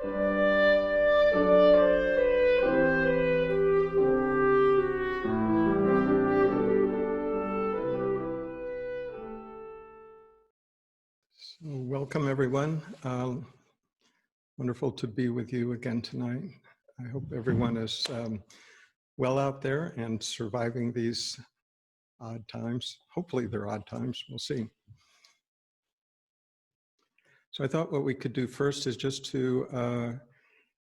So welcome, everyone. Wonderful to be with you again tonight. I hope everyone is well out there and surviving these odd times. Hopefully they're odd times, we'll see. So I thought what we could do first is just to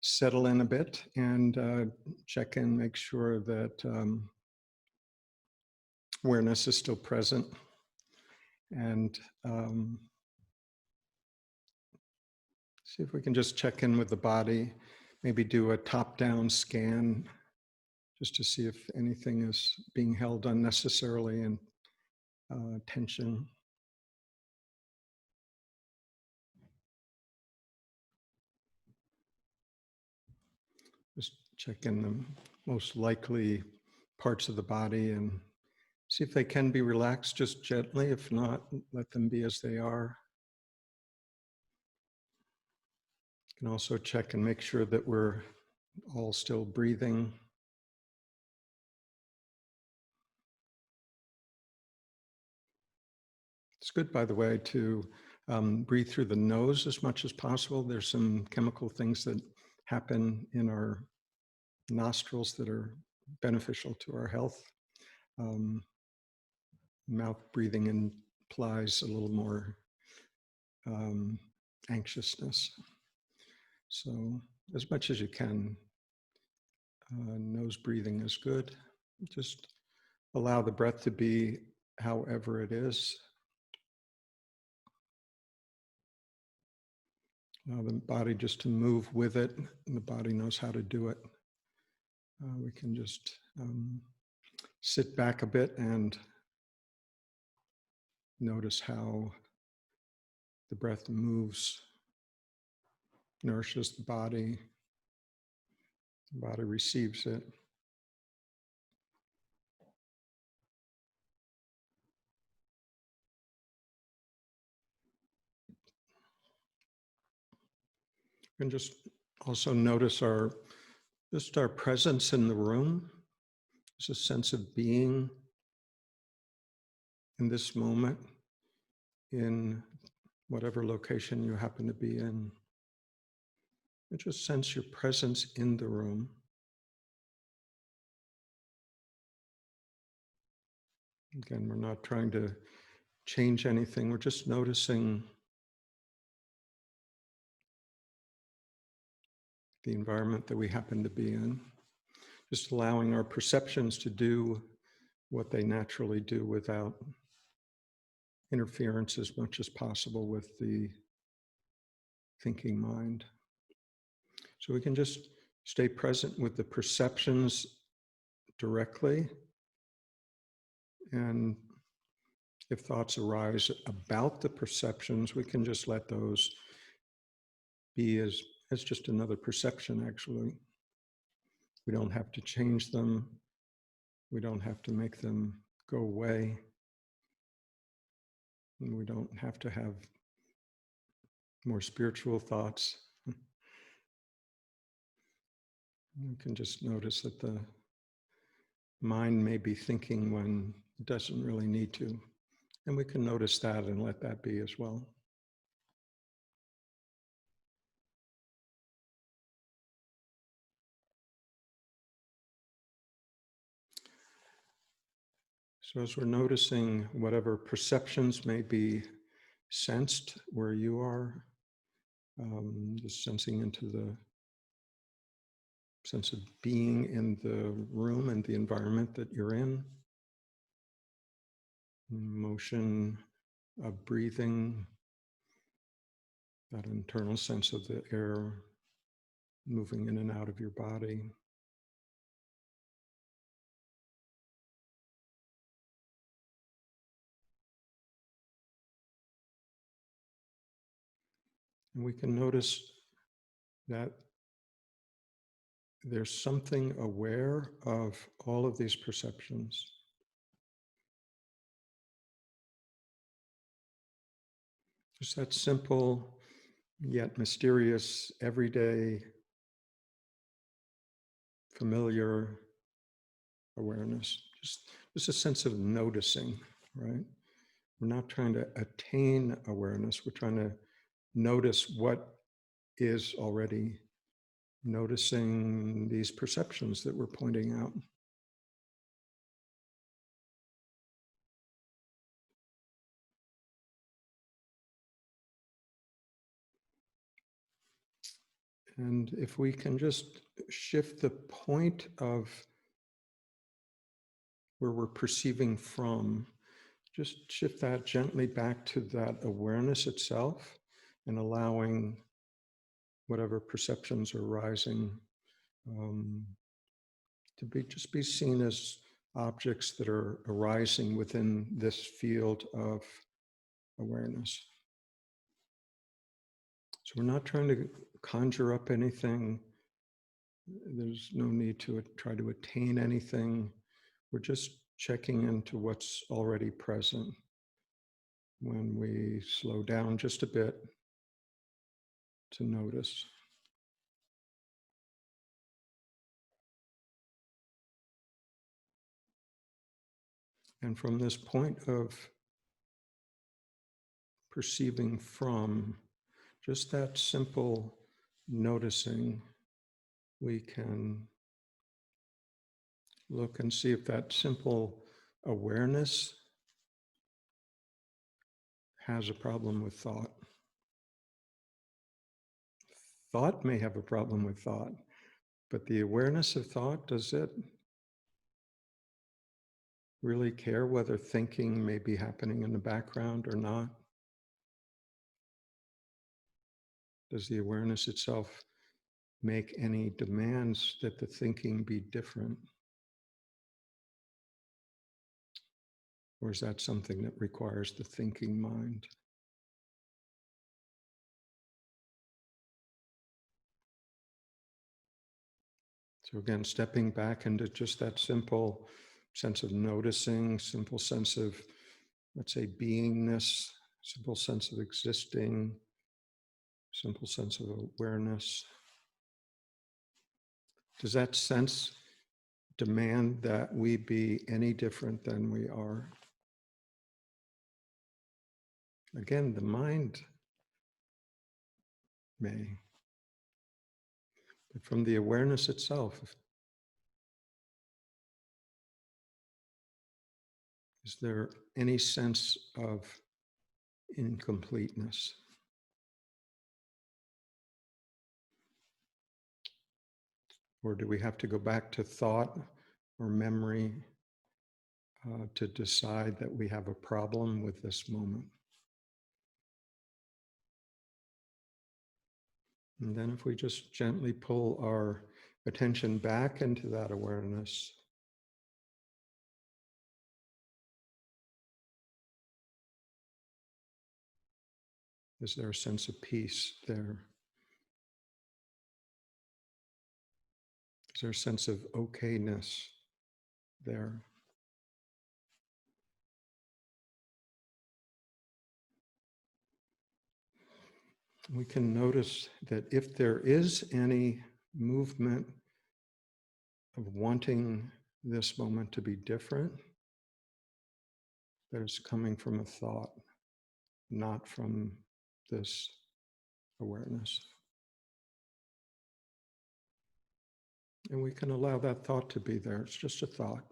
settle in a bit and check in, make sure that awareness is still present, and see if we can just check in with the body, maybe do a top-down scan just to see if anything is being held unnecessarily in tension. Just check in the most likely parts of the body and see if they can be relaxed just gently. If not, let them be as they are. You can also check and make sure that we're all still breathing. It's good, by the way, to breathe through the nose as much as possible. There's some chemical things that happen in our nostrils that are beneficial to our health. Mouth breathing implies a little more anxiousness. So as much as you can, nose breathing is good. Just allow the breath to be however it is. Allow the body just to move with it, and the body knows how to do it. We can just sit back a bit and notice how the breath moves, nourishes the body receives it. And just also notice our presence in the room. There's a sense of being in this moment, in whatever location you happen to be in. And just sense your presence in the room. Again, we're not trying to change anything. We're just noticing the environment that we happen to be in. Just allowing our perceptions to do what they naturally do without interference as much as possible with the thinking mind. So we can just stay present with the perceptions directly. And if thoughts arise about the perceptions, we can just let those be as just another perception, actually. We don't have to change them. We don't have to make them go away. And we don't have to have more spiritual thoughts. You can just notice that the mind may be thinking when it doesn't really need to. And we can notice that and let that be as well. So as we're noticing whatever perceptions may be sensed where you are, just sensing into the sense of being in the room and the environment that you're in. Motion of breathing, that internal sense of the air moving in and out of your body. And we can notice that there's something aware of all of these perceptions. Just that simple yet mysterious, everyday, familiar awareness. Just a sense of noticing, right? We're not trying to attain awareness. We're trying to notice what is already, noticing these perceptions that we're pointing out. And if we can just shift the point of where we're perceiving from, just shift that gently back to that awareness itself and allowing whatever perceptions are rising to be just be seen as objects that are arising within this field of awareness. So we're not trying to conjure up anything. There's no need to try to attain anything. We're just checking into what's already present. When we slow down just a bit to notice. And from this point of perceiving from, just that simple noticing, we can look and see if that simple awareness has a problem with thought. Thought may have a problem with thought, but the awareness of thought, does it really care whether thinking may be happening in the background or not? Does the awareness itself make any demands that the thinking be different? Or is that something that requires the thinking mind? So again, stepping back into just that simple sense of noticing, simple sense of, let's say, beingness, simple sense of existing, simple sense of awareness. Does that sense demand that we be any different than we are? Again, the mind may, but from the awareness itself, is there any sense of incompleteness? Or do we have to go back to thought or memory to decide that we have a problem with this moment? And then if we just gently pull our attention back into that awareness, is there a sense of peace there? Is there a sense of okayness there? We can notice that if there is any movement of wanting this moment to be different, that it's coming from a thought, not from this awareness. And we can allow that thought to be there. It's just a thought.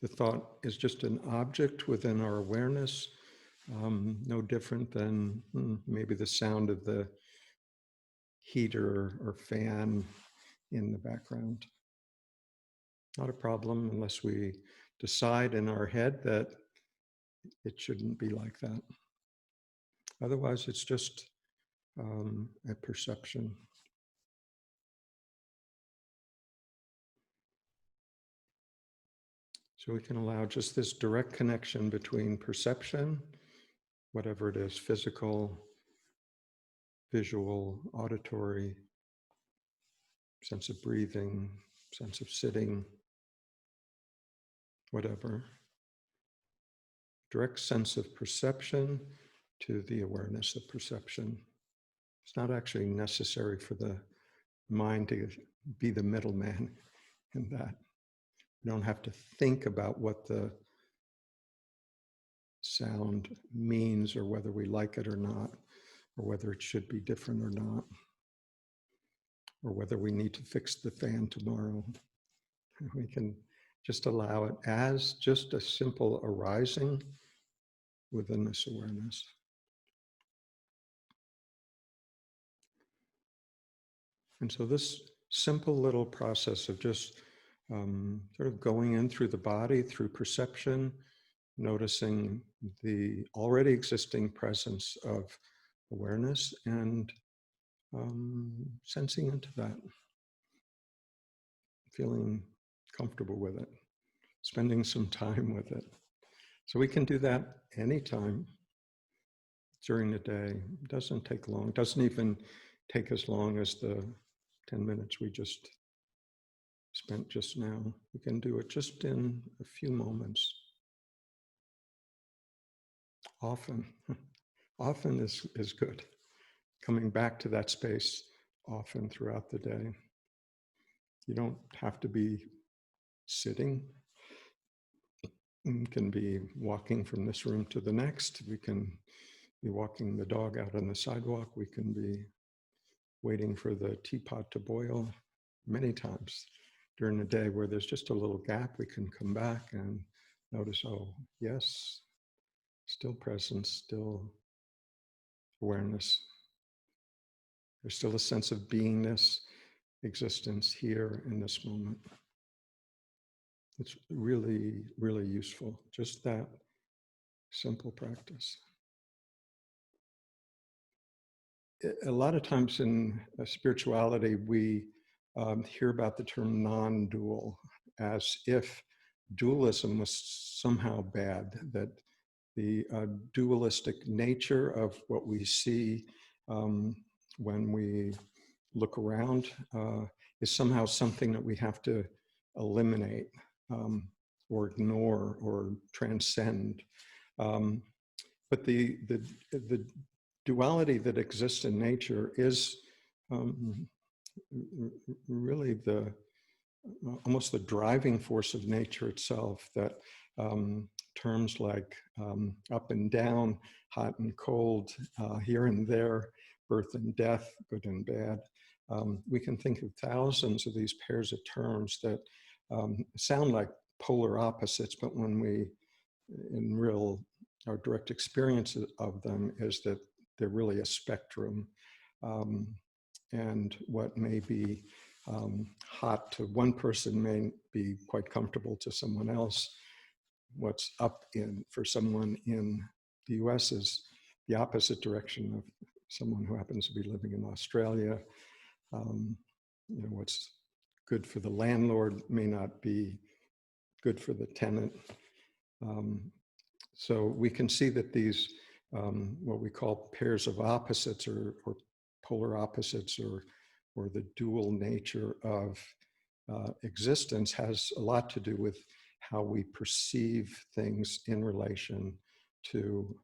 The thought is just an object within our awareness, no different than maybe the sound of the heater or fan in the background. Not a problem unless we decide in our head that it shouldn't be like that. Otherwise, it's just a perception. So we can allow just this direct connection between perception, whatever it is, physical, visual, auditory, sense of breathing, sense of sitting, whatever. Direct sense of perception to the awareness of perception. It's not actually necessary for the mind to be the middleman in that. You don't have to think about what the sound means or whether we like it or not, or whether it should be different or not, or whether we need to fix the fan tomorrow. We can just allow it as just a simple arising within this awareness. And so this simple little process of just sort of going in through the body, through perception, noticing the already existing presence of awareness and sensing into that, feeling comfortable with it, spending some time with it. So we can do that anytime during the day. It doesn't take long. It doesn't even take as long as the 10 minutes we just spent just now. We can do it just in a few moments. Often is good. Coming back to that space often throughout the day. You don't have to be sitting. You can be walking from this room to the next. We can be walking the dog out on the sidewalk. We can be waiting for the teapot to boil. Many times during the day where there's just a little gap, we can come back and notice, oh, yes, still presence, still awareness. There's still a sense of beingness, existence here in this moment. It's really, really useful, just that simple practice. A lot of times in spirituality, we hear about the term non-dual as if dualism was somehow bad, that the dualistic nature of what we see when we look around is somehow something that we have to eliminate or ignore or transcend. But the duality that exists in nature is really almost the driving force of nature itself, that terms like up and down, hot and cold, here and there, birth and death, good and bad. We can think of thousands of these pairs of terms that sound like polar opposites, but when we, in real, our direct experience of them is that they're really a spectrum. And what may be hot to one person may be quite comfortable to someone else. What's up for someone in the US is the opposite direction of someone who happens to be living in Australia. You know, what's good for the landlord may not be good for the tenant. So we can see that these, what we call pairs of opposites or polar opposites or the dual nature of existence has a lot to do with how we perceive things in relation to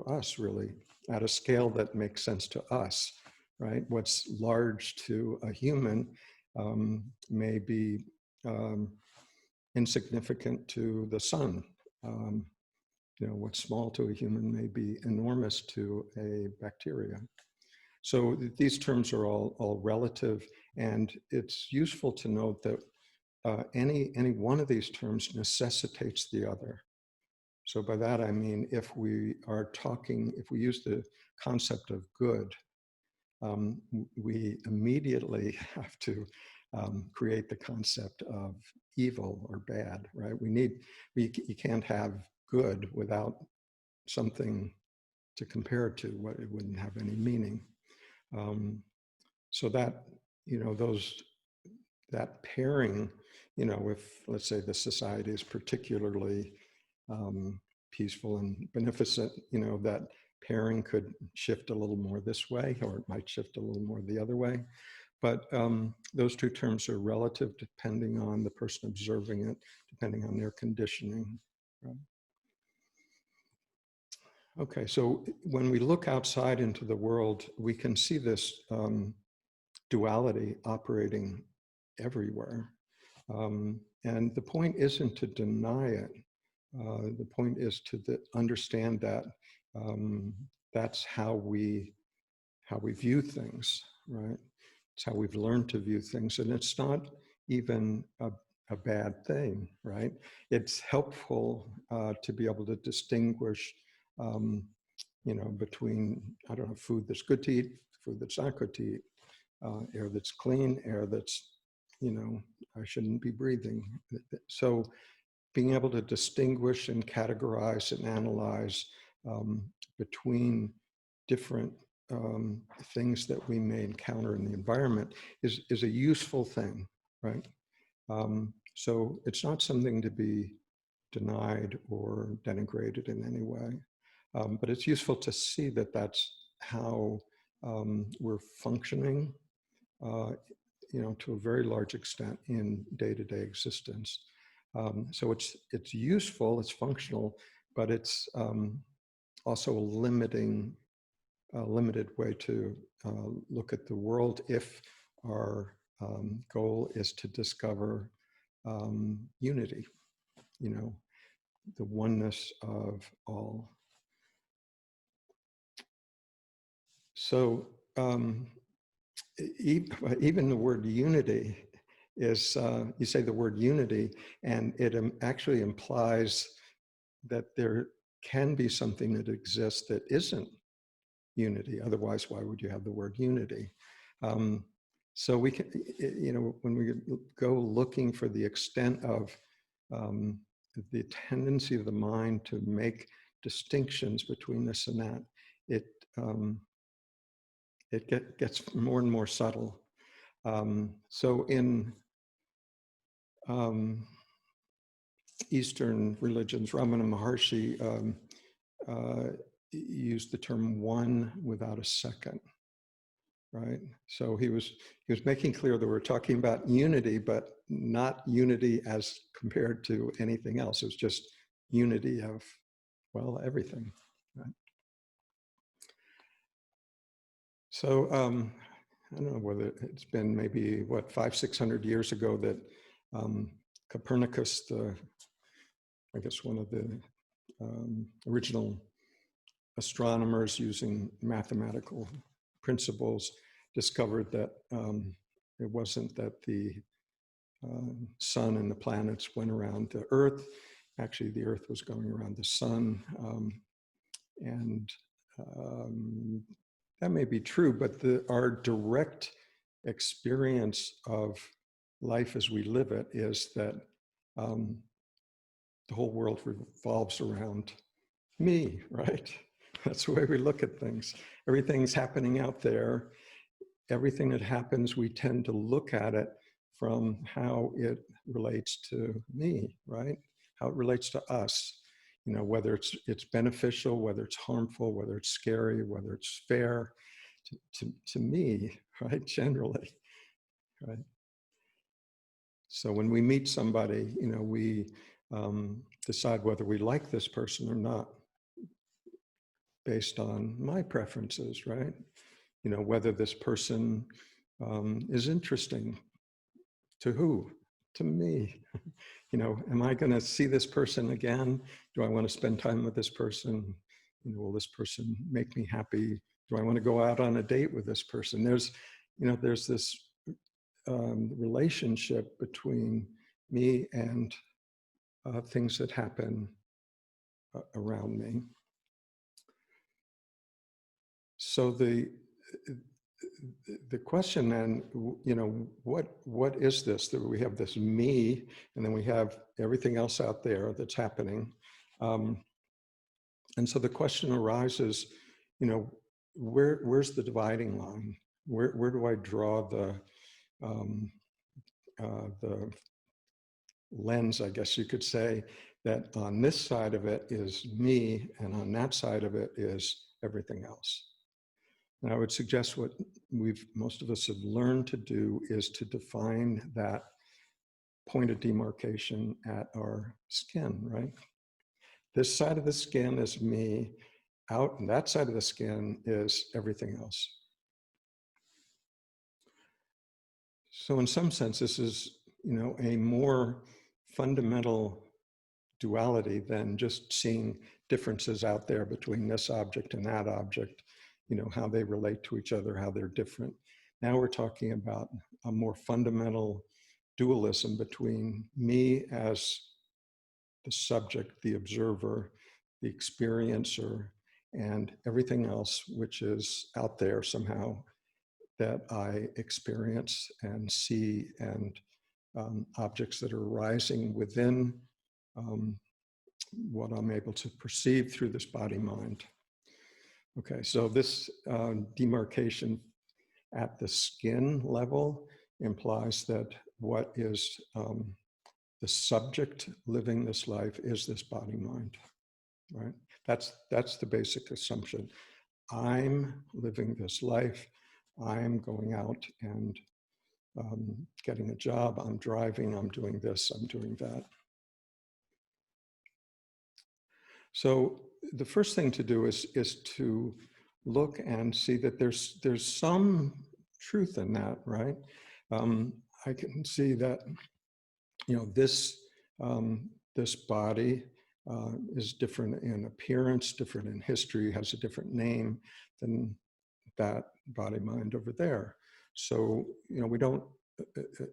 us, really, at a scale that makes sense to us, right? What's large to a human may be insignificant to the sun. You know, what's small to a human may be enormous to a bacteria. So these terms are all relative, and it's useful to note that any one of these terms necessitates the other. So by that I mean, if we are talking, if we use the concept of good, we immediately have to create the concept of evil or bad, right? You can't have good without something to compare it to. What it wouldn't have any meaning. So that, you know, that pairing, you know, if let's say the society is particularly peaceful and beneficent, you know, that pairing could shift a little more this way, or it might shift a little more the other way. But those two terms are relative depending on the person observing it, depending on their conditioning. Right? Okay, so when we look outside into the world, we can see this duality operating everywhere. And the point isn't to deny it. The point is to understand that that's how we view things, right? It's how we've learned to view things, and it's not even a bad thing, right? It's helpful to be able to distinguish, between, I don't know, food that's good to eat, food that's not good to eat, air that's clean, air that's, I shouldn't be breathing. So being able to distinguish and categorize and analyze between different things that we may encounter in the environment is a useful thing, right? So it's not something to be denied or denigrated in any way, but it's useful to see that that's how we're functioning, to a very large extent in day-to-day existence. So it's useful, it's functional, but it's also a limited way to look at the world if our goal is to discover unity, the oneness of all. So even the word unity is, you say the word unity, and it actually implies that there can be something that exists that isn't unity. Otherwise, why would you have the word unity? So we can, when we go looking for the extent of the tendency of the mind to make distinctions between this and that, it gets more and more subtle. So in Eastern religions, Ramana Maharshi used the term one without a second, right? So he was making clear that we're talking about unity, but not unity as compared to anything else. It was just unity of, well, everything, right? So I don't know whether it's been maybe, what, 500-600 years ago that Copernicus, I guess one of the original astronomers using mathematical principles, discovered that it wasn't that the sun and the planets went around the Earth. Actually, the Earth was going around the sun. And that may be true, but our direct experience of life as we live it is that the whole world revolves around me, right? That's the way we look at things. Everything's happening out there. Everything that happens, we tend to look at it from how it relates to me, right? How it relates to us. Whether it's beneficial, whether it's harmful, whether it's scary, whether it's fair to me, right? Generally, right? So when we meet somebody, we decide whether we like this person or not based on my preferences, right? Whether this person is interesting to who? To me. Am I going to see this person again? Do I want to spend time with this person? Will this person make me happy? Do I want to go out on a date with this person? There's this relationship between me and things that happen around me. So the question then, what is this? That we have this me, and then we have everything else out there that's happening. And so the question arises, where's the dividing line? Where do I draw the lens, I guess you could say, that on this side of it is me, and on that side of it is everything else? And I would suggest what most of us have learned to do is to define that point of demarcation at our skin, right? This side of the skin is me, out, and that side of the skin is everything else. So in some sense, this is, a more fundamental duality than just seeing differences out there between this object and that object, how they relate to each other, how they're different. Now we're talking about a more fundamental dualism between me as the subject, the observer, the experiencer, and everything else which is out there somehow that I experience and see, and objects that are arising within what I'm able to perceive through this body-mind. Okay, so this demarcation at the skin level implies that what is the subject living this life is this body-mind, right? That's the basic assumption. I'm living this life. I'm going out and getting a job. I'm driving. I'm doing this. I'm doing that. So the first thing to do is to look and see that there's some truth in that, right? I can see that, this this body is different in appearance, different in history, has a different name than that body mind over there. So, we don't,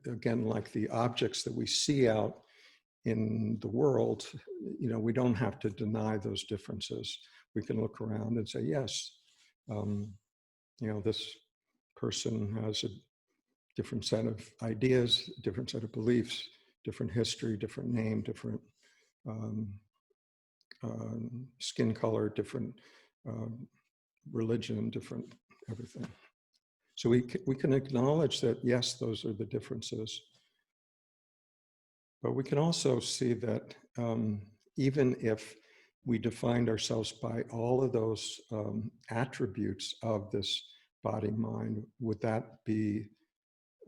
again, like the objects that we see out in the world, we don't have to deny those differences. We can look around and say, yes, this person has a different set of ideas, different set of beliefs, different history, different name, different skin color, different religion, different everything. So we can acknowledge that, yes, those are the differences. But we can also see that even if we defined ourselves by all of those attributes of this body-mind, would that be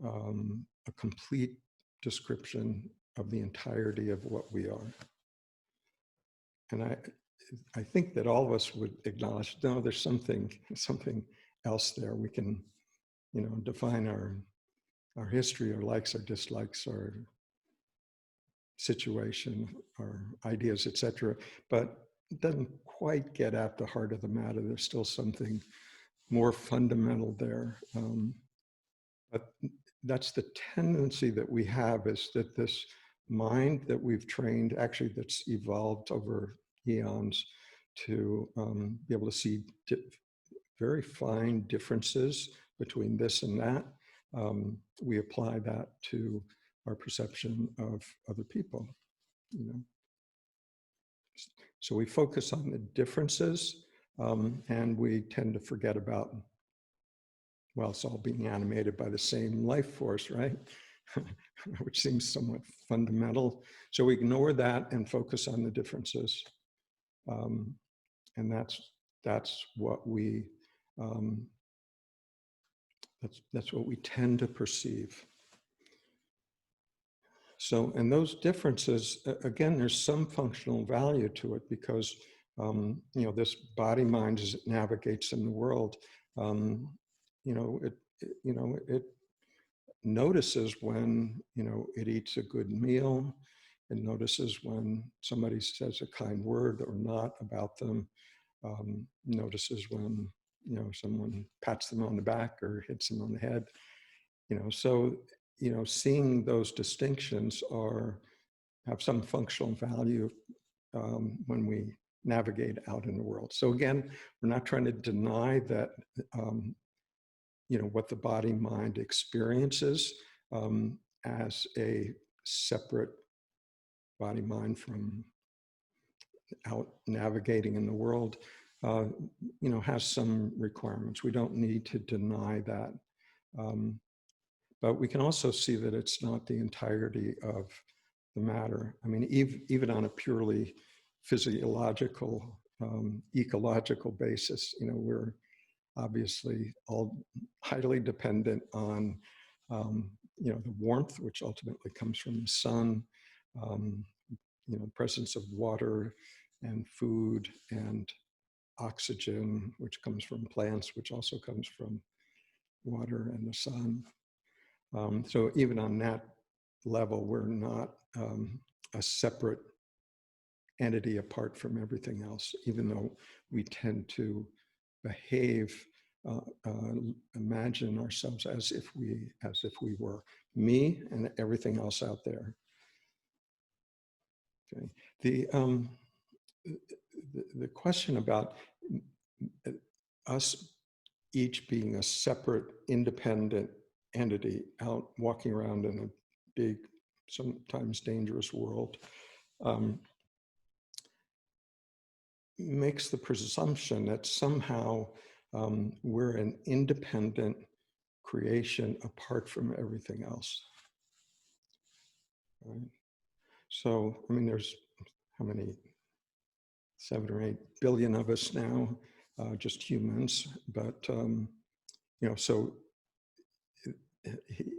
a complete description of the entirety of what we are? And I think that all of us would acknowledge, no, there's something else there. We can, define our history, our likes, our dislikes, our situation, our ideas, etc. But it doesn't quite get at the heart of the matter. There's still something more fundamental there. But that's the tendency that we have, is that this mind that we've trained, actually that's evolved over eons, to be able to see very fine differences between this and that. We apply that to our perception of other people, So we focus on the differences, and we tend to forget about, well, it's all being animated by the same life force, right? Which seems somewhat fundamental. So we ignore that and focus on the differences. And that's what we that's what we tend to perceive. So, and those differences, again, there's some functional value to it, because this body mind, as it navigates in the world, it notices when it eats a good meal. It notices when somebody says a kind word or not about them. Notices when someone pats them on the back or hits them on the head. So seeing those distinctions have some functional value when we navigate out in the world. So again, we're not trying to deny that what the body mind experiences as a separate body mind from out navigating in the world, has some requirements. We don't need to deny that. But we can also see that it's not the entirety of the matter. I mean, even on a purely physiological, ecological basis, we're obviously all highly dependent on the warmth, which ultimately comes from the sun, um, presence of water and food and oxygen, which comes from plants, which also comes from water and the sun. So even on that level, we're not a separate entity apart from everything else, even though we tend to behave, imagine ourselves as if we were me and everything else out there. Okay. The question about us each being a separate, independent entity out walking around in a big, sometimes dangerous world, makes the presumption that somehow we're an independent creation apart from everything else. Right? So, I mean, there's how many, 7 or 8 billion of us now, just humans, but, so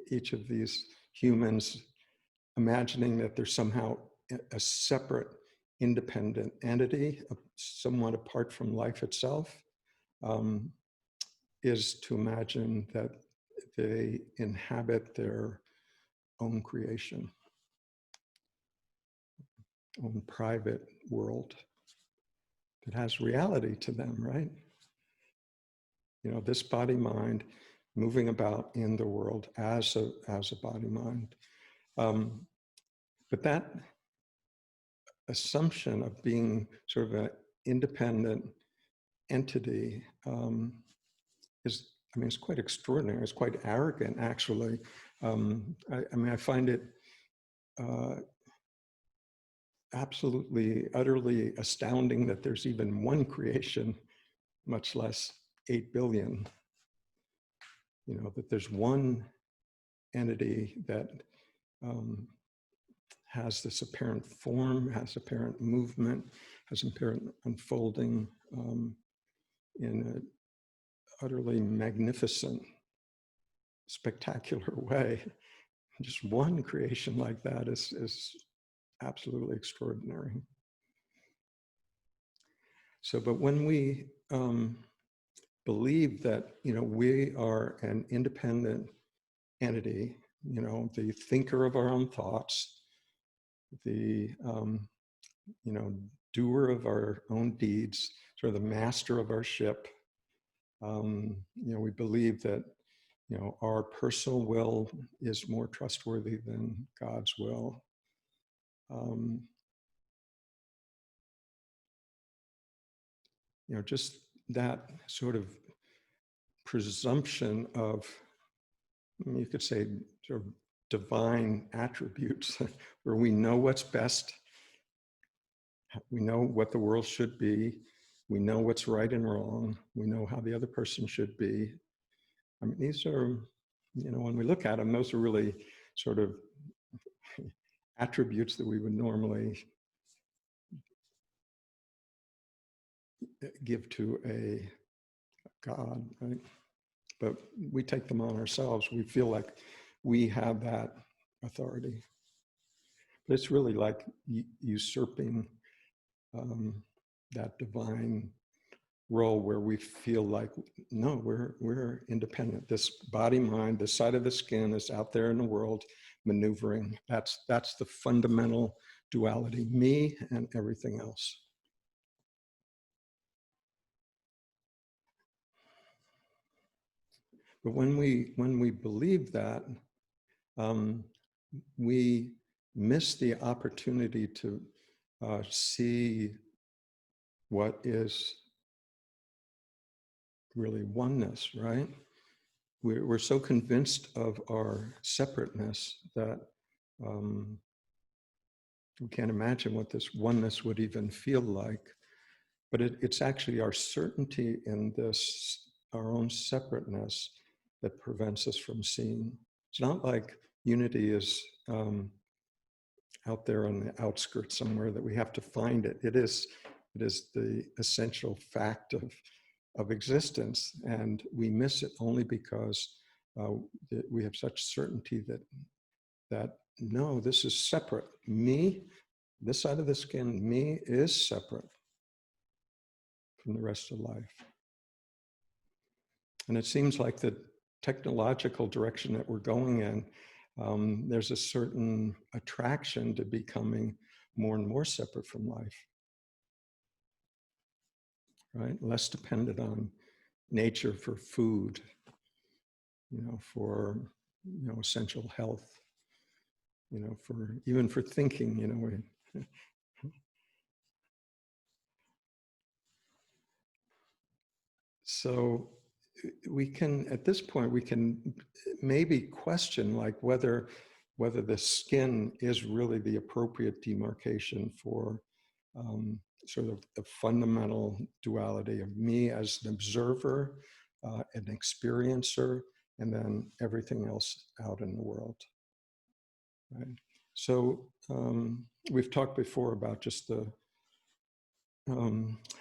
each of these humans imagining that there's somehow a separate independent entity, somewhat apart from life itself, is to imagine that they inhabit their own creation, own private world that has reality to them, right? This body mind moving about in the world as a body mind. But that assumption of being sort of an independent entity it's quite extraordinary. It's quite arrogant, actually. I find it absolutely, utterly astounding that there's even one creation, much less 8 billion. That there's one entity that has this apparent form, has apparent movement, has apparent unfolding in an utterly magnificent, spectacular way. Just one creation like that is absolutely extraordinary. So, but when we believe that, we are an independent entity, the thinker of our own thoughts, the, doer of our own deeds, sort of the master of our ship, we believe that, our personal will is more trustworthy than God's will. Just that sort of presumption of, you could say, sort of divine attributes, where we know what's best, we know what the world should be, we know what's right and wrong, we know how the other person should be. I mean, these are, when we look at them, those are really sort of attributes that we would normally give to a God, right? But we take them on ourselves. We feel like we have that authority. But it's really like usurping that divine role where we feel like, no, we're independent. This body mind, this side of the skin is out there in the world maneuvering. That's the fundamental duality, me and everything else. But when we believe that, we miss the opportunity to see what is really oneness, right? We're so convinced of our separateness that we can't imagine what this oneness would even feel like. But it's actually our certainty in this, our own separateness, that prevents us from seeing. It's not like unity is out there on the outskirts somewhere that we have to find it. It is the essential fact of of existence, and we miss it only because we have such certainty that no, this is separate. Me, this side of the skin, me is separate from the rest of life. And it seems like the technological direction that we're going in, there's a certain attraction to becoming more and more separate from life, right? Less dependent on nature for food, for, essential health, for even for thinking, So we can, at this point, we can maybe question like whether the skin is really the appropriate demarcation for sort of the fundamental duality of me as an observer, an experiencer, and then everything else out in the world. Right? So we've talked before about just the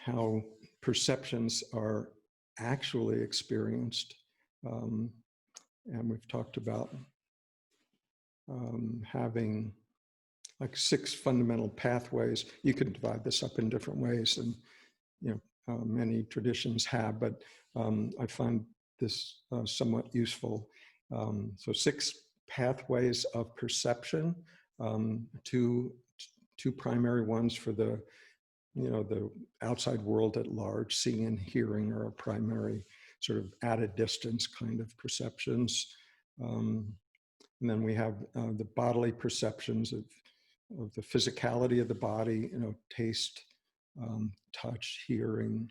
how perceptions are actually experienced, and we've talked about having like 6 fundamental pathways. You could divide this up in different ways, and many traditions have, but I find this somewhat useful. So 6 pathways of perception, two primary ones for the the outside world at large. Seeing and hearing are a primary sort of at a distance kind of perceptions. And then we have the bodily perceptions of the physicality of the body, taste, touch, hearing,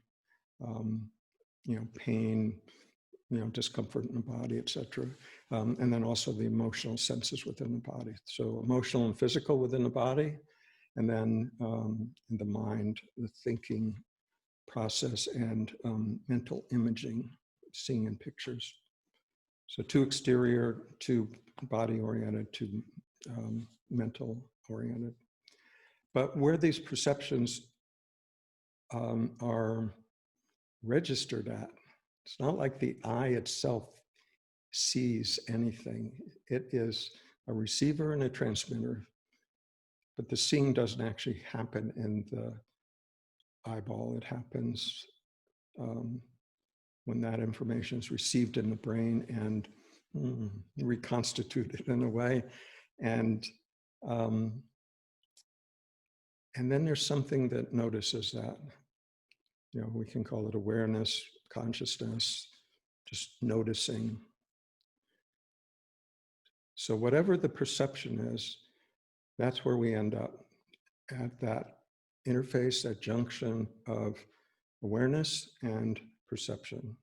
pain, discomfort in the body, etc. And then also the emotional senses within the body. So emotional and physical within the body, and then in the mind, the thinking process and mental imaging, seeing in pictures. So 2 exterior, 2 body-oriented, 2 mental-oriented. But where these perceptions are registered at, it's not like the eye itself sees anything. It is a receiver and a transmitter, but the seeing doesn't actually happen in the eyeball. It happens when that information is received in the brain and reconstituted in a way. And then there's something that notices that. We can call it awareness, consciousness, just noticing. So whatever the perception is, that's where we end up, at that interface, that junction of awareness and perception.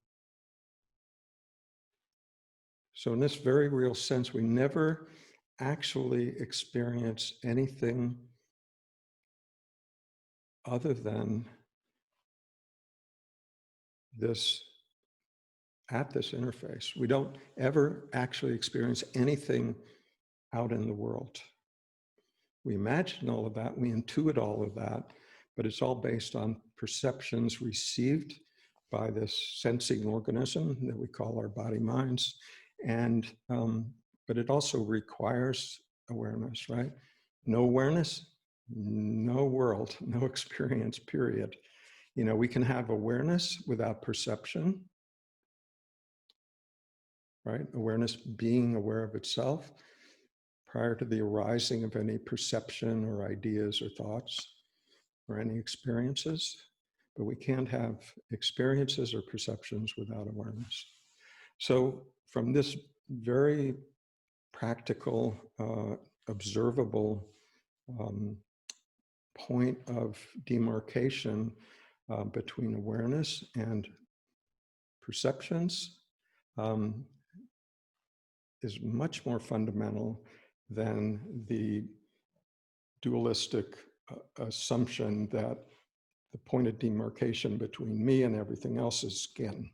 So in this very real sense, we never actually experience anything other than this, at this interface. We don't ever actually experience anything out in the world. We imagine all of that, we intuit all of that, but it's all based on perceptions received by this sensing organism that we call our body minds. And, but it also requires awareness, right? No awareness, no world, no experience, period. We can have awareness without perception, right? Awareness being aware of itself prior to the arising of any perception or ideas or thoughts or any experiences. But we can't have experiences or perceptions without awareness. So from this very practical, observable point of demarcation between awareness and perceptions is much more fundamental than the dualistic assumption that the point of demarcation between me and everything else is skin,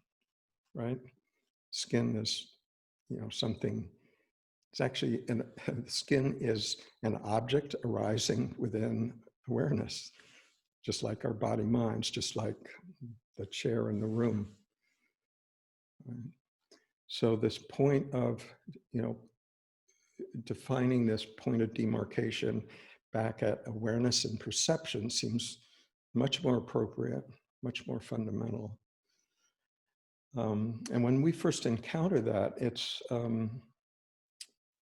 right? Skin is, something, it's actually, skin is an object arising within awareness, just like our body minds, just like the chair in the room. Right? So this point of, defining this point of demarcation back at awareness and perception seems much more appropriate, much more fundamental. And when we first encounter that,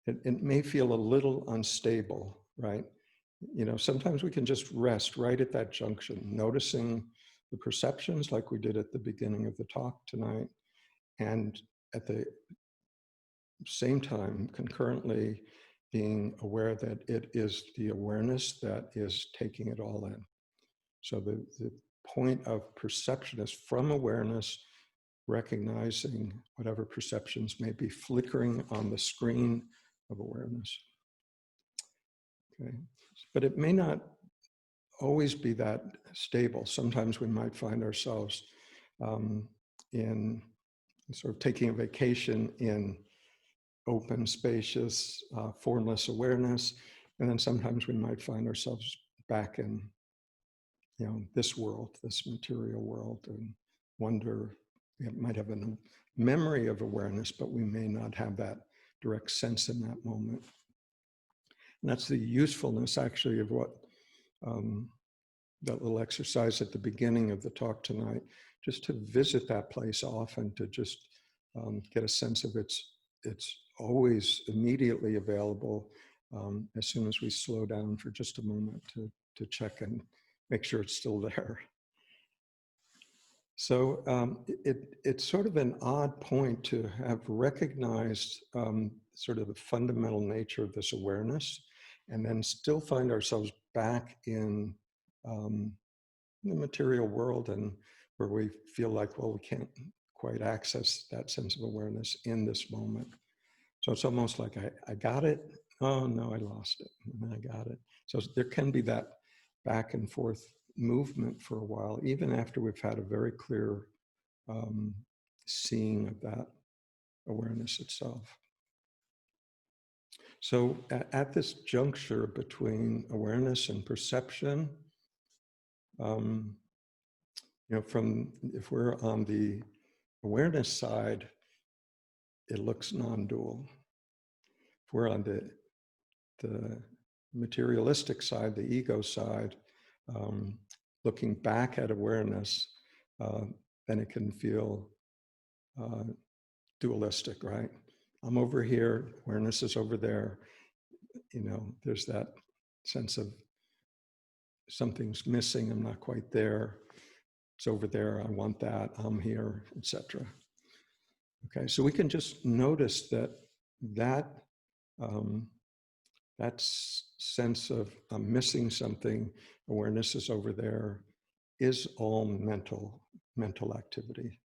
it may feel a little unstable, right? Sometimes we can just rest right at that junction, noticing the perceptions like we did at the beginning of the talk tonight, and at the same time, concurrently being aware that it is the awareness that is taking it all in. So the point of perception is from awareness, recognizing whatever perceptions may be flickering on the screen of awareness. Okay, but it may not always be that stable. Sometimes we might find ourselves in sort of taking a vacation in open, spacious, formless awareness. And then sometimes we might find ourselves back in, this world, this material world, and wonder, we might have a memory of awareness, but we may not have that direct sense in that moment. And that's the usefulness actually of what that little exercise at the beginning of the talk tonight, just to visit that place often, to just get a sense of it's always immediately available as soon as we slow down for just a moment to check and make sure it's still there. So it's sort of an odd point to have recognized sort of the fundamental nature of this awareness, and then still find ourselves back in the material world, and where we feel like, well, we can't quite access that sense of awareness in this moment. So it's almost like I got it. Oh no, I lost it. And then I got it. So there can be that back and forth movement for a while, even after we've had a very clear seeing of that awareness itself. So at this juncture between awareness and perception, if we're on the awareness side, it looks non-dual. If we're on the materialistic side, the ego side, looking back at awareness, then it can feel dualistic, right? I'm over here, awareness is over there. There's that sense of something's missing, I'm not quite there. It's over there, I want that, I'm here, etc. Okay, so we can just notice that sense of I'm missing something, awareness is over there, is all mental activity.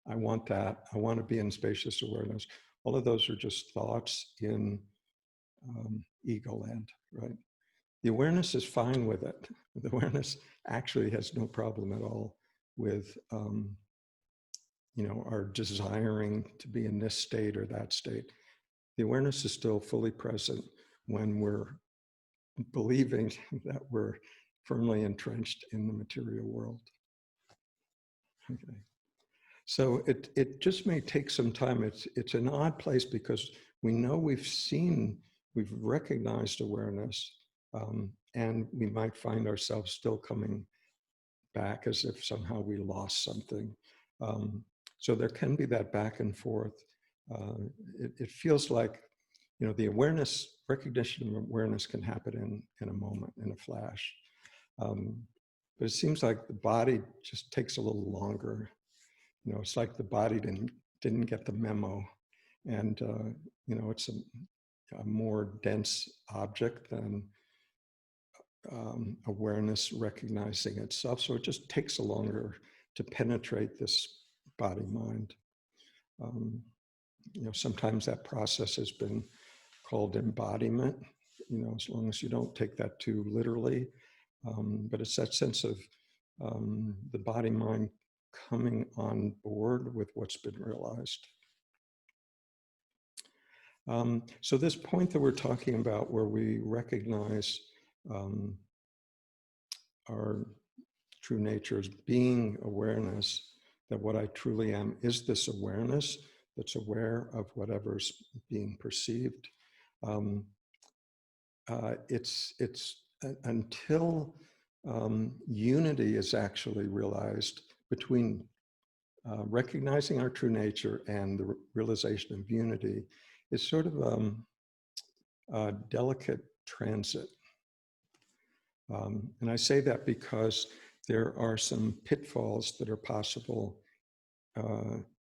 I want that, I want to be in spacious awareness. All of those are just thoughts in ego land, right? The awareness is fine with it. The awareness actually has no problem at all with our desiring to be in this state or that state. The awareness is still fully present when we're believing that we're firmly entrenched in the material world. Okay. So it just may take some time. It's an odd place because we know we've recognized awareness, and we might find ourselves still coming back as if somehow we lost something. So there can be that back and forth. It feels like, the recognition of awareness can happen in a moment, in a flash. But it seems like the body just takes a little longer. It's like the body didn't get the memo, and it's a more dense object than awareness recognizing itself. So it just takes a longer to penetrate this body-mind. Sometimes that process has been called embodiment, as long as you don't take that too literally. But it's that sense of the body-mind coming on board with what's been realized. So this point that we're talking about, where we recognize our true nature as being awareness, that what I truly am is this awareness that's aware of whatever's being perceived. It's until unity is actually realized between recognizing our true nature and the realization of unity is sort of a delicate transit. And I say that because there are some pitfalls that are possible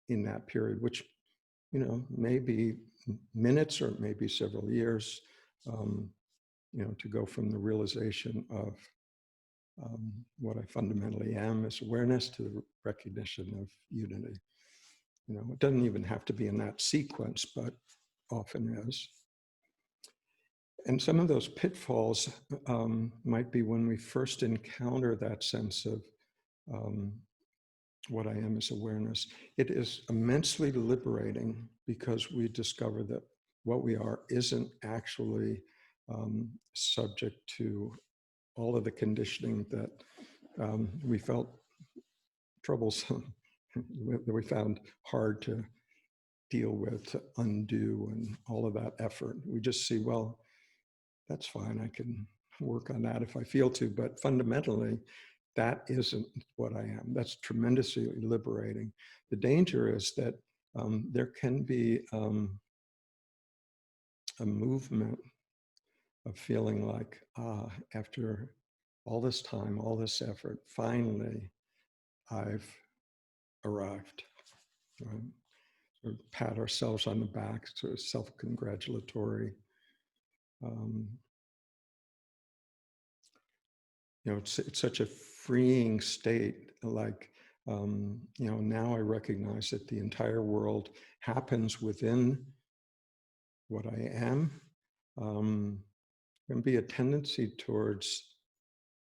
in that period, which, may be minutes or maybe several years, to go from the realization of what I fundamentally am as awareness to the recognition of unity. It doesn't even have to be in that sequence, but often is. And some of those pitfalls might be when we first encounter that sense of what I am as awareness. It is immensely liberating because we discover that what we are isn't actually subject to all of the conditioning that we felt troublesome, that we found hard to deal with, to undo, and all of that effort. We just see, well, that's fine, I can work on that if I feel to, but fundamentally, that isn't what I am. That's tremendously liberating. The danger is that there can be a movement of feeling like, after all this time, all this effort, finally, I've arrived. Right? Sort of pat ourselves on the back, sort of self-congratulatory. It's such a freeing state. Like, now I recognize that the entire world happens within what I am. There can be a tendency towards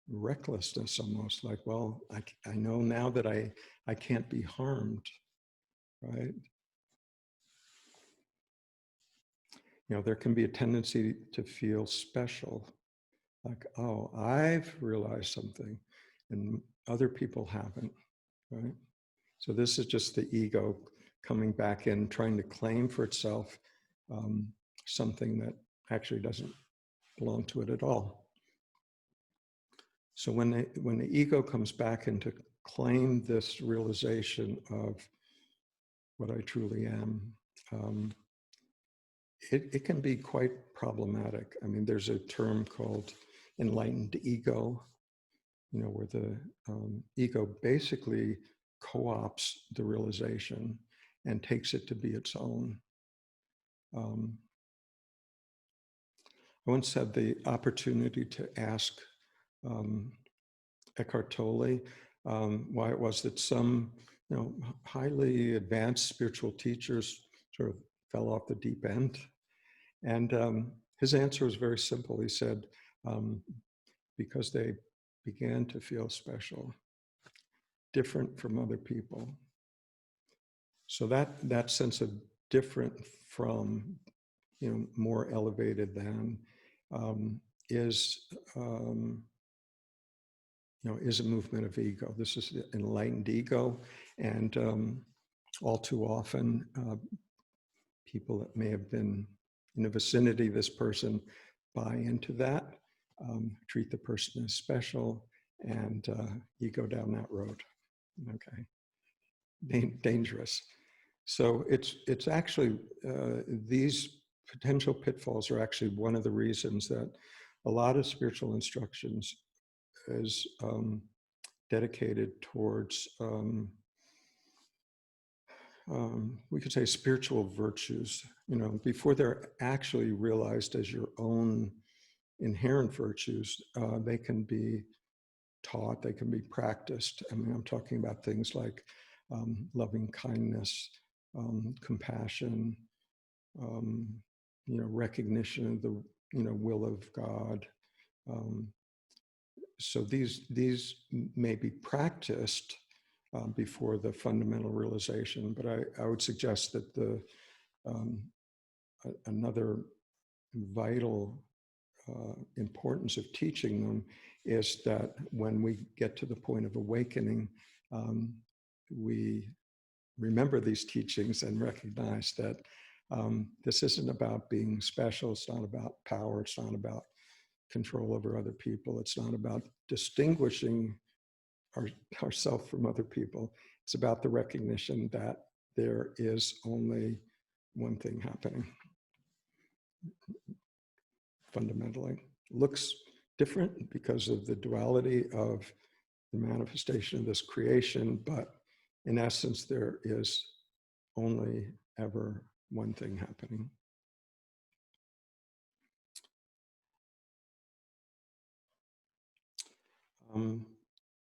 recklessness, almost like, well, I know now that I can't be harmed, right? There can be a tendency to feel special, like, oh, I've realized something and other people haven't, right? So this is just the ego coming back in, trying to claim for itself something that actually doesn't belong to it at all. So when the ego comes back in to claim this realization of what I truly am, it can be quite problematic. I mean, there's a term called enlightened ego, where the ego basically co-opts the realization and takes it to be its own. I once had the opportunity to ask Eckhart Tolle why it was that some, highly advanced spiritual teachers sort of fell off the deep end. And his answer was very simple. He said, because they began to feel special, different from other people. So that sense of different from, more elevated than, is a movement of ego. This is the enlightened ego, and all too often, people that may have been in the vicinity of this person buy into that, treat the person as special, and you go down that road. Okay, dangerous. So it's actually, these potential pitfalls are actually one of the reasons that a lot of spiritual instructions is dedicated towards, we could say, spiritual virtues, before they're actually realized as your own inherent virtues. They can be taught, they can be practiced. I mean, I'm talking about things like loving kindness, compassion, recognition of the, will of God. So these may be practiced before the fundamental realization, but I would suggest that the another vital importance of teaching them is that when we get to the point of awakening, we remember these teachings and recognize that this isn't about being special. It's not about power. It's not about control over other people. It's not about distinguishing ourselves from other people. It's about the recognition that there is only one thing happening fundamentally. Looks different because of the duality of the manifestation of this creation, but in essence, there is only ever one thing happening.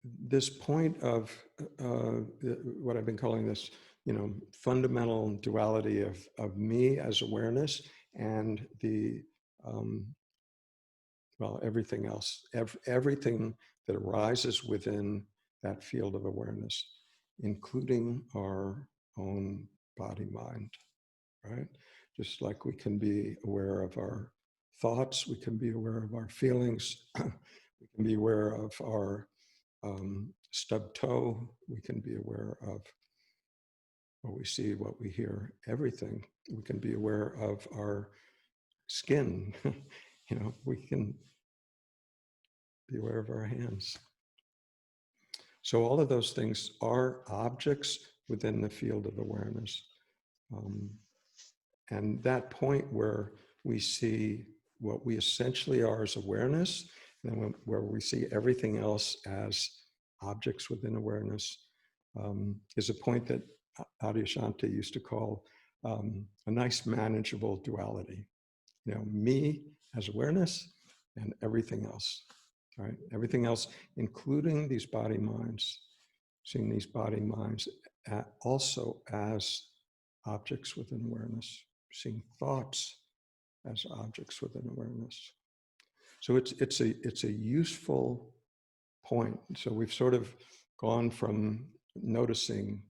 This point of what I've been calling this, fundamental duality of me as awareness and the, everything else, everything that arises within that field of awareness, including our own body mind, right? Just like we can be aware of our thoughts, we can be aware of our feelings, we can be aware of our stubbed toe, we can be aware of what we see, what we hear, everything. We can be aware of our skin, we can be aware of our hands. So all of those things are objects within the field of awareness. And that point where we see what we essentially are as awareness, and where we see everything else as objects within awareness, is a point that Adyashanti used to call a nice manageable duality. Me as awareness and everything else, right? Everything else, including these body minds, seeing these body minds also as objects within awareness, seeing thoughts as objects within awareness. So it's a useful point. So we've sort of gone from noticing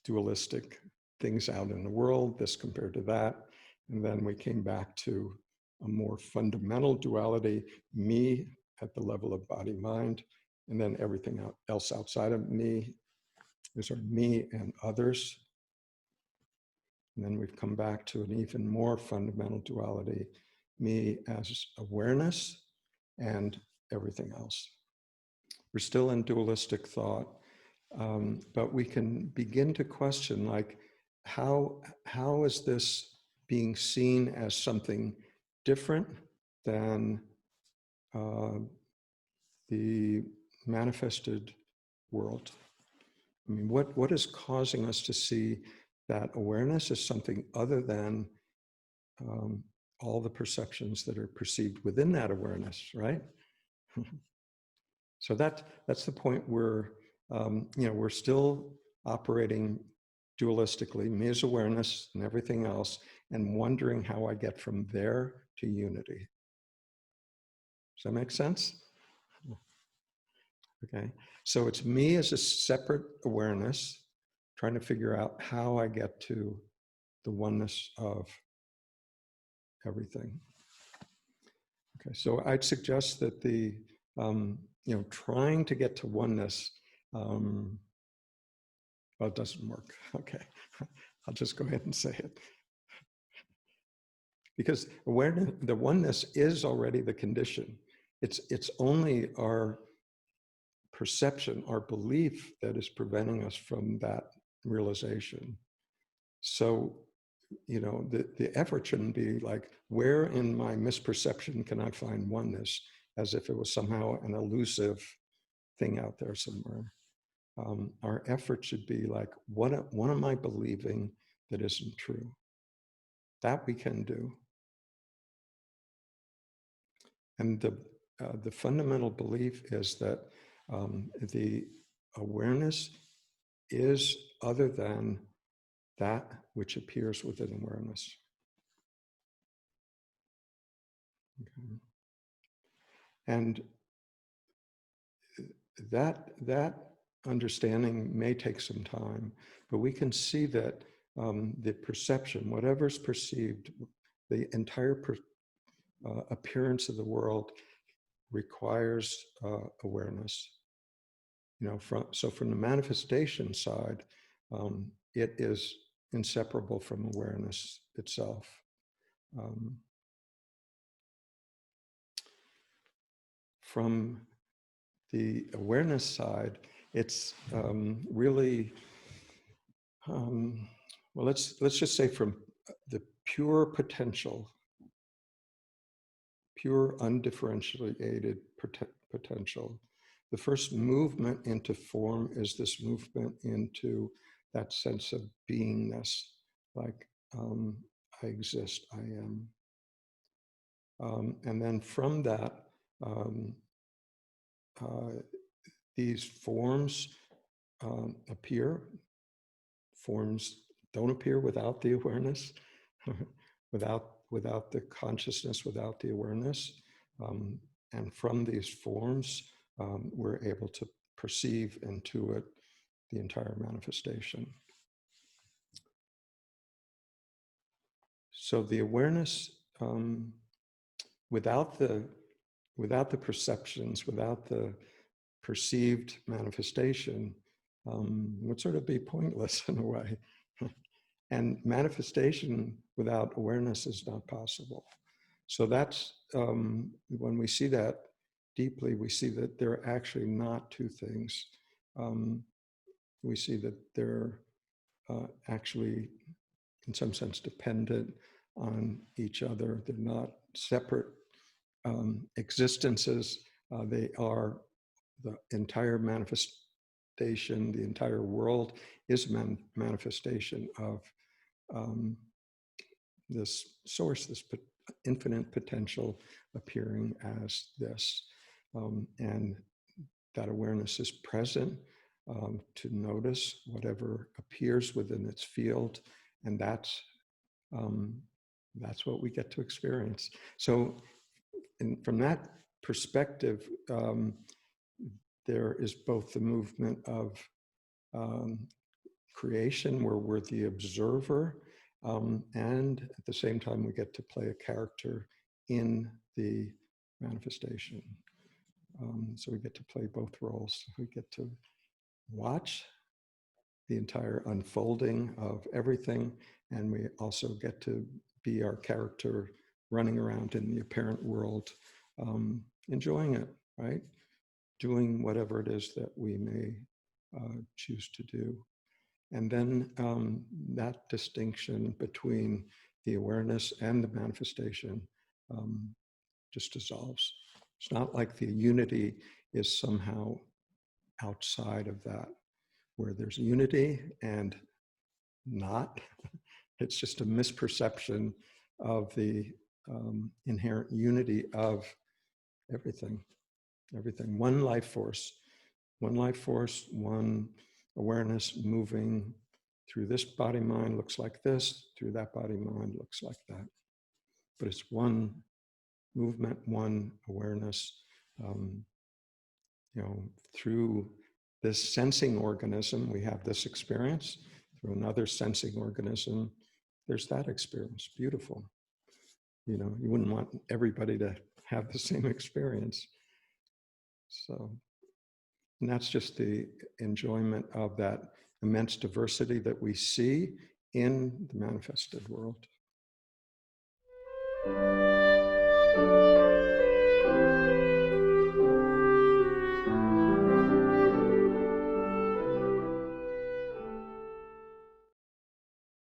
dualistic things out in the world, this compared to that, and then we came back to a more fundamental duality, me at the level of body-mind, and then everything else outside of me. These are me and others. And then we've come back to an even more fundamental duality, me as awareness and everything else. We're still in dualistic thought, but we can begin to question, like, how is this being seen as something different than the manifested world? I mean, what is causing us to see that awareness is something other than all the perceptions that are perceived within that awareness, right? So that's the point where we're still operating dualistically, me as awareness and everything else, and wondering how I get from there to unity. Does that make sense? Okay, so it's me as a separate awareness, trying to figure out how I get to the oneness of everything. Okay, so I'd suggest that the, trying to get to oneness, well, it doesn't work. Okay, I'll just go ahead and say it. Because awareness, the oneness is already the condition. It's only our perception, our belief that is preventing us from that realization. So, the effort shouldn't be like, where in my misperception can I find oneness, as if it was somehow an elusive thing out there somewhere. Our effort should be like, what am I believing that isn't true? That we can do. And the fundamental belief is that the awareness is other than that which appears within awareness. Okay. And that understanding may take some time, but we can see that the perception, whatever's perceived, the entire appearance of the world requires awareness. from the manifestation side, it is inseparable from awareness itself. From the awareness side, it's really, well, let's just say from the pure potential, pure undifferentiated potential. The first movement into form is this movement into that sense of beingness, like I exist, I am. And then from that, these forms appear. Forms don't appear without the awareness, without the consciousness, without the awareness. And from these forms, we're able to perceive and intuit the entire manifestation. So the awareness, without the perceptions, without the perceived manifestation, would sort of be pointless in a way. And manifestation without awareness is not possible. So that's, when we see that deeply, we see that they're actually not two things. We see that they're actually, in some sense, dependent on each other. They're not separate existences. They are the entire manifestation, the entire world is a manifestation of this source, this infinite potential appearing as this. And that awareness is present to notice whatever appears within its field, and that's what we get to experience. So from that perspective, there is both the movement of creation, where we're the observer, and at the same time we get to play a character in the manifestation. So we get to play both roles. We get to watch the entire unfolding of everything, and we also get to be our character running around in the apparent world, enjoying it, right? Doing whatever it is that we may choose to do. And then that distinction between the awareness and the manifestation just dissolves. It's not like the unity is somehow outside of that, where there's unity and not. It's just a misperception of the inherent unity of everything. Everything. One life force, one awareness moving through this body mind looks like this, through that body mind looks like that. But it's one movement, one awareness. Through this sensing organism, we have this experience. Through another sensing organism, there's that experience. Beautiful. You wouldn't want everybody to have the same experience. So, and that's just the enjoyment of that immense diversity that we see in the manifested world.